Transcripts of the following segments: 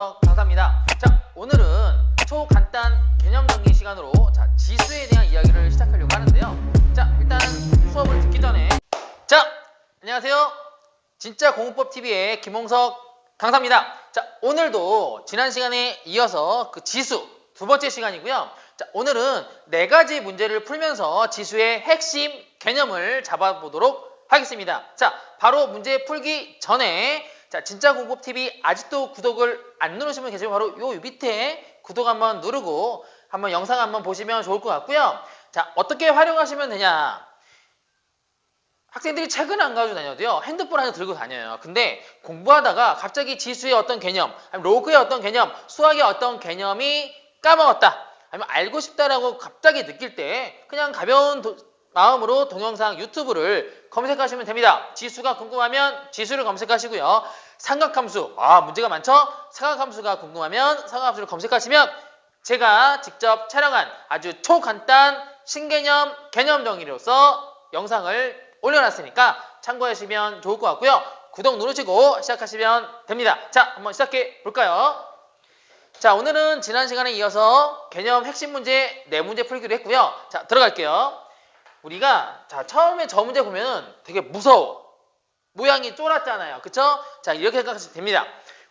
감사합니다. 자, 오늘은 초간단 개념 정리 시간으로 지수에 대한 이야기를 시작하려고 하는데요. 자, 일단은 수업을 듣기 전에 안녕하세요. 진짜 공부법 TV의 김홍석 강사입니다. 자, 오늘도 지난 시간에 이어서 그 지수 두 번째 시간이고요. 자, 오늘은 네 가지 문제를 풀면서 지수의 핵심 개념을 잡아보도록 하겠습니다. 자, 바로 문제 풀기 전에 진짜 공부법 TV 아직도 구독을 안 누르신 분 계시면 바로 요 밑에 구독 한번 누르고 한번 영상 한번 보시면 좋을 것 같고요. 자, 어떻게 활용하시면 되냐? 학생들이 책은 안 가지고 다녀도요, 핸드폰 하나 들고 다녀요. 근데 공부하다가 갑자기 지수의 어떤 개념, 아니면 로그의 어떤 개념, 수학의 어떤 개념이 까먹었다, 아니면 알고 싶다라고 갑자기 느낄 때 그냥 가벼운 마음으로 동영상 유튜브를 검색하시면 됩니다. 지수가 궁금하면 지수를 검색하시고요. 삼각함수, 문제가 많죠? 삼각함수가 궁금하면 삼각함수를 검색하시면 제가 직접 촬영한 아주 초간단 신개념 개념 정리로서 영상을 올려놨으니까 참고하시면 좋을 것 같고요. 구독 누르시고 시작하시면 됩니다. 자, 한번 시작해 볼까요? 자, 오늘은 지난 시간에 이어서 개념 핵심 문제 4문제 풀기로 했고요. 자, 들어갈게요. 우리가 처음에 저 문제 보면은 되게 무서워. 모양이 쫄았잖아요. 그쵸? 자, 이렇게 생각하시면 됩니다.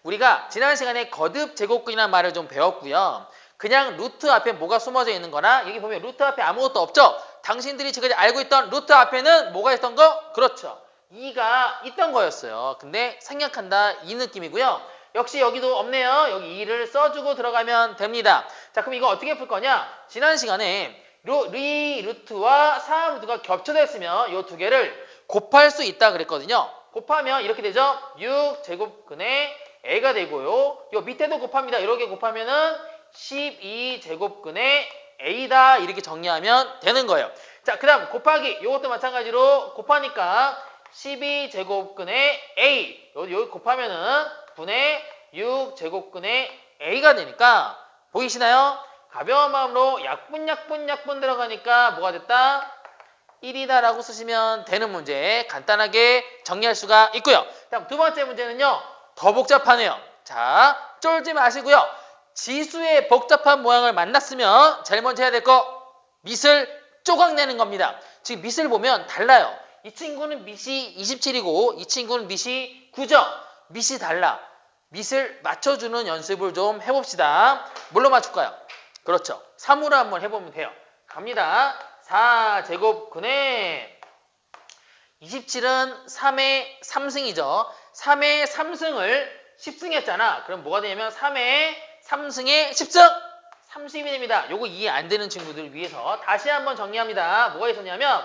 우리가 지난 시간에 거듭 제곱근이라는 말을 좀 배웠고요. 그냥 루트 앞에 뭐가 숨어져 있는 거나, 여기 보면 루트 앞에 아무것도 없죠? 당신들이 지금까지 알고 있던 루트 앞에는 뭐가 있던 거? 그렇죠. 2가 있던 거였어요. 근데 생략한다, 이 느낌이고요. 역시 여기도 없네요. 여기 2를 써주고 들어가면 됩니다. 자, 그럼 이거 어떻게 풀 거냐? 지난 시간에 루트와 사함루트가 겹쳐져 있으면 이 두 개를 곱할 수 있다 그랬거든요. 곱하면 이렇게 되죠. 6제곱근의 a가 되고요. 요 밑에도 곱합니다. 이렇게 곱하면은 12제곱근의 a다, 이렇게 정리하면 되는 거예요. 자, 그 다음 곱하기, 이것도 마찬가지로 곱하니까 12제곱근의 a, 여기 곱하면은 분의 6제곱근의 a가 되니까 보이시나요? 가벼운 마음으로 약분 들어가니까 뭐가 됐다? 1이다 라고 쓰시면 되는 문제 간단하게 정리할 수가 있고요. 다음 두 번째 문제는요, 더 복잡하네요. 자, 쫄지 마시고요. 지수의 복잡한 모양을 만났으면 제일 먼저 해야 될 거, 밑을 쪼각내는 겁니다. 지금 밑을 보면 달라요. 이 친구는 밑이 27이고 이 친구는 밑이 9죠. 밑이 달라. 밑을 맞춰주는 연습을 좀 해봅시다. 뭘로 맞출까요? 그렇죠. 3으로 한번 해보면 돼요. 갑니다. 4제곱근의 27은 3의 3승이죠. 3의 3승을 10승 했잖아. 그럼 뭐가 되냐면 3의 3승의 10승 30이 됩니다. 요거 이해 안 되는 친구들 위해서 다시 한번 정리합니다. 뭐가 있었냐면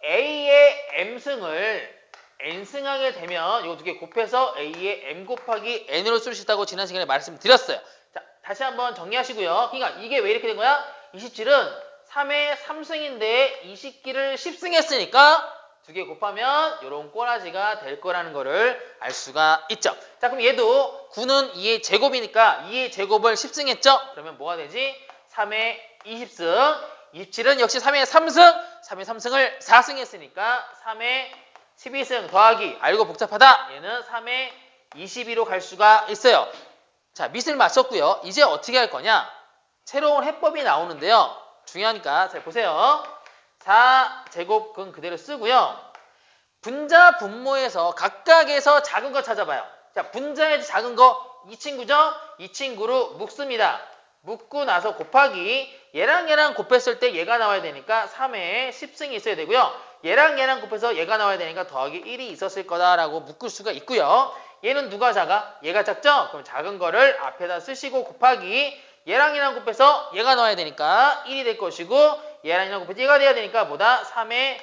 A의 M승을 N승하게 되면 요 두 개 곱해서 A의 M 곱하기 N으로 쓸 수 있다고 지난 시간에 말씀드렸어요. 자, 다시 한번 정리하시고요. 그러니까 이게 왜 이렇게 된 거야? 27은 3의 3승인데 20기를 10승 했으니까 두 개 곱하면 이런 꼬라지가 될 거라는 거를 알 수가 있죠. 자, 그럼 얘도 9는 2의 제곱이니까 2의 제곱을 10승 했죠? 그러면 뭐가 되지? 3의 20승. 27은 역시 3의 3승. 3의 3승을 4승 했으니까 3의 12승 더하기, 알고 복잡하다, 얘는 3의 22로 갈 수가 있어요. 자, 밑을 맞췄고요. 이제 어떻게 할 거냐? 새로운 해법이 나오는데요. 중요하니까 잘 보세요. 4제곱근 그대로 쓰고요. 분자 분모에서 각각에서 작은 거 찾아봐요. 자, 분자에서 작은 거 이 친구죠? 이 친구로 묶습니다. 묶고 나서 곱하기, 얘랑 얘랑 곱했을 때 얘가 나와야 되니까 3의 10승이 있어야 되고요. 얘랑 얘랑 곱해서 얘가 나와야 되니까 더하기 1이 있었을 거다라고 묶을 수가 있고요. 얘는 누가 작아? 얘가 작죠? 그럼 작은 거를 앞에다 쓰시고 곱하기, 얘랑 얘랑 곱해서 얘가 나와야 되니까 1이 될 것이고, 얘랑 얘랑 곱해서 얘가 돼야 되니까 뭐다? 3의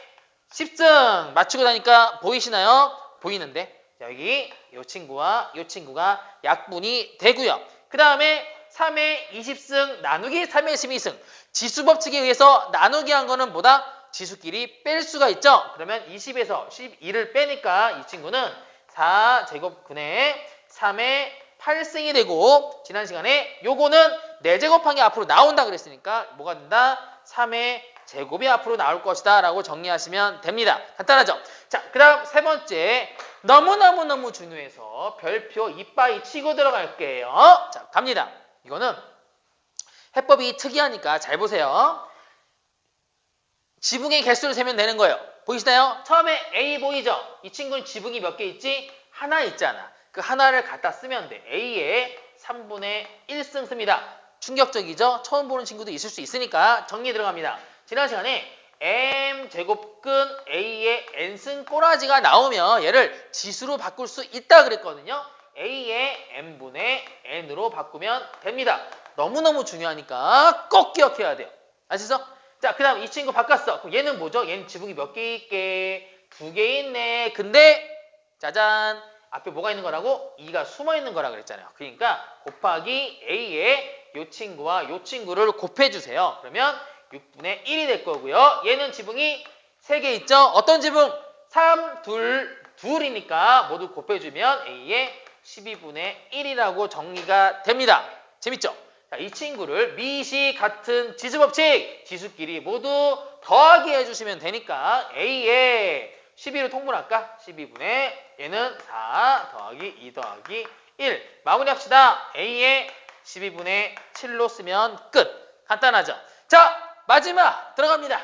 10승 맞추고 나니까 보이시나요? 보이는데 여기 이 친구와 이 친구가 약분이 되고요. 그 다음에 3의 20승 나누기 3의 12승, 지수 법칙에 의해서 나누기 한 거는 뭐다? 지수끼리 뺄 수가 있죠. 그러면 20에서 12를 빼니까 이 친구는 4제곱근의 3의 8승이 되고, 지난 시간에 요거는 4제곱한 게 앞으로 나온다 그랬으니까 뭐가 된다? 3의 제곱이 앞으로 나올 것이다 라고 정리하시면 됩니다. 간단하죠? 자, 그 다음 세 번째, 너무너무너무 중요해서 별표 이빠이 치고 들어갈게요. 자, 갑니다. 이거는 해법이 특이하니까 잘 보세요. 지붕의 개수를 세면 되는 거예요. 보이시나요? 처음에 A 보이죠? 이 친구는 지붕이 몇 개 있지? 하나 있잖아. 그 하나를 갖다 쓰면 돼. A의 3분의 1승 씁니다. 충격적이죠? 처음 보는 친구도 있을 수 있으니까 정리 들어갑니다. 지난 시간에 M제곱근 A의 N승 꼬라지가 나오면 얘를 지수로 바꿀 수 있다 그랬거든요. A의 N분의 N으로 바꾸면 됩니다. 너무너무 중요하니까 꼭 기억해야 돼요. 아시죠? 자, 그 다음 이 친구 바꿨어. 그럼 얘는 뭐죠? 얘는 지붕이 몇 개 있게? 2개 있네. 근데 짜잔! 앞에 뭐가 있는 거라고? 2가 숨어 있는 거라 그랬잖아요. 그러니까 곱하기 A의 요 친구와 요 친구를 곱해주세요. 그러면 6분의 1이 될 거고요. 얘는 지붕이 3개 있죠? 어떤 지붕? 3, 2이니까 모두 곱해주면 A의 12분의 1이라고 정리가 됩니다. 재밌죠? 자, 이 친구를 미시 같은 지수법칙, 지수끼리 모두 더하기 해주시면 되니까 A의 12를 통분할까? 12분의 얘는 4 더하기 2 더하기 1 마무리합시다. A의 12분의 7로 쓰면 끝. 간단하죠? 자, 마지막 들어갑니다.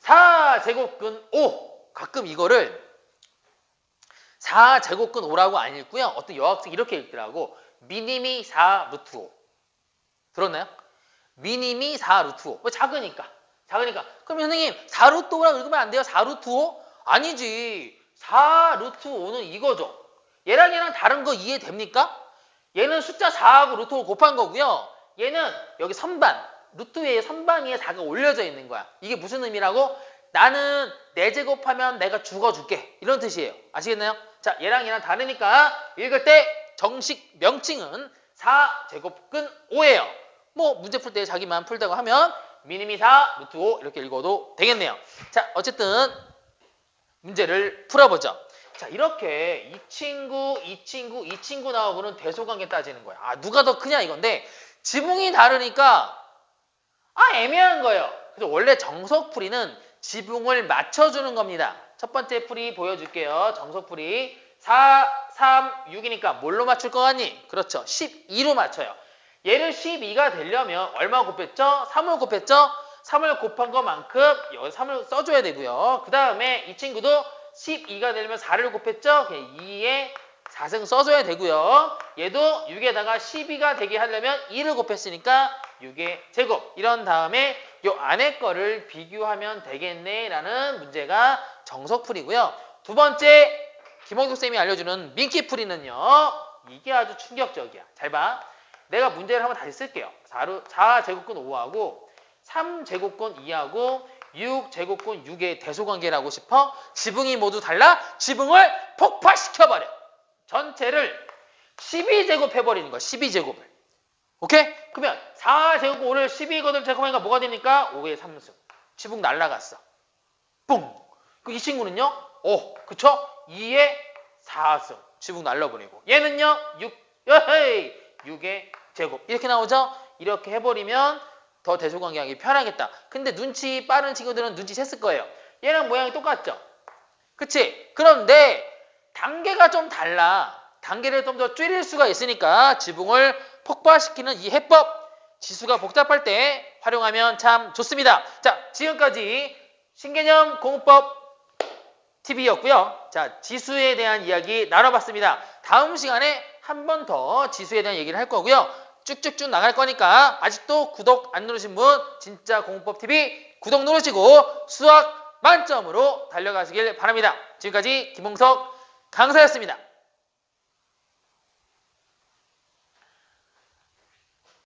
4제곱근 5. 가끔 이거를 4제곱근 5라고 안 읽고요. 어떤 여학생이 이렇게 읽더라고. 미니미 4 루트 5. 들었나요? 미니미 4 루트 5. 왜 작으니까. 그럼 선생님 4 루트 5라고 읽으면 안 돼요? 4 루트 5? 아니지. 4 루트 5는 이거죠. 얘랑 다른 거 이해됩니까? 얘는 숫자 4하고 루트 5 곱한 거고요. 얘는 여기 선반, 루트 위에 선반 위에 4가 올려져 있는 거야. 이게 무슨 의미라고? 나는 4제곱하면 내가 죽어줄게. 이런 뜻이에요. 아시겠나요? 자, 얘랑 다르니까 읽을 때 정식 명칭은 4제곱근 5예요. 뭐 문제 풀 때 자기만 풀다고 하면 미니미 4, 루트 5 이렇게 읽어도 되겠네요. 자, 어쨌든 문제를 풀어보죠. 자, 이렇게 이 친구 나오고는 대소관계 따지는 거야. 아, 누가 더 크냐 이건데 지붕이 다르니까 애매한 거예요. 그래서 원래 정석풀이는 지붕을 맞춰주는 겁니다. 첫 번째 풀이 보여줄게요. 정석풀이 4, 3, 6이니까 뭘로 맞출 것 같니? 그렇죠. 12로 맞춰요. 얘를 12가 되려면 얼마 곱했죠? 3을 곱했죠? 3을 곱한 것만큼 여기 3을 써줘야 되고요. 그 다음에 이 친구도 12가 되려면 4를 곱했죠? 2에 4승 써줘야 되고요. 얘도 6에다가 12가 되게 하려면 2를 곱했으니까 6의 제곱. 이런 다음에 요 안에 거를 비교하면 되겠네 라는 문제가 정석풀이고요. 두 번째 김홍석 쌤이 알려주는 민키풀이는요. 이게 아주 충격적이야. 잘 봐. 내가 문제를 한번 다시 쓸게요. 4제곱근 5하고 3제곱근 2하고 6제곱근 6의 대소관계라고 싶어? 지붕이 모두 달라? 지붕을 폭파시켜버려. 전체를 12제곱 해버리는 거야. 12제곱을. 오케이? 그러면 4제곱 5를 12거들 제곱하니까 뭐가 됩니까? 5의 3승. 지붕 날라갔어. 뿡. 이 친구는요? 그쵸? 2의 4승. 지붕 날라버리고. 얘는요? 6의 제곱. 이렇게 나오죠? 이렇게 해버리면 더 대소관계하기 편하겠다. 근데 눈치 빠른 친구들은 눈치 챘을 거예요. 얘랑 모양이 똑같죠? 그치? 그런데 단계가 좀 달라. 단계를 좀 더 줄일 수가 있으니까 지붕을 폭발시키는 이 해법, 지수가 복잡할 때 활용하면 참 좋습니다. 자, 지금까지 신개념 공부법 TV였고요. 자, 지수에 대한 이야기 나눠봤습니다. 다음 시간에 한 번 더 지수에 대한 얘기를 할 거고요. 쭉쭉쭉 나갈 거니까 아직도 구독 안 누르신 분 진짜 공부법 TV 구독 누르시고 수학 만점으로 달려가시길 바랍니다. 지금까지 김홍석 강사였습니다.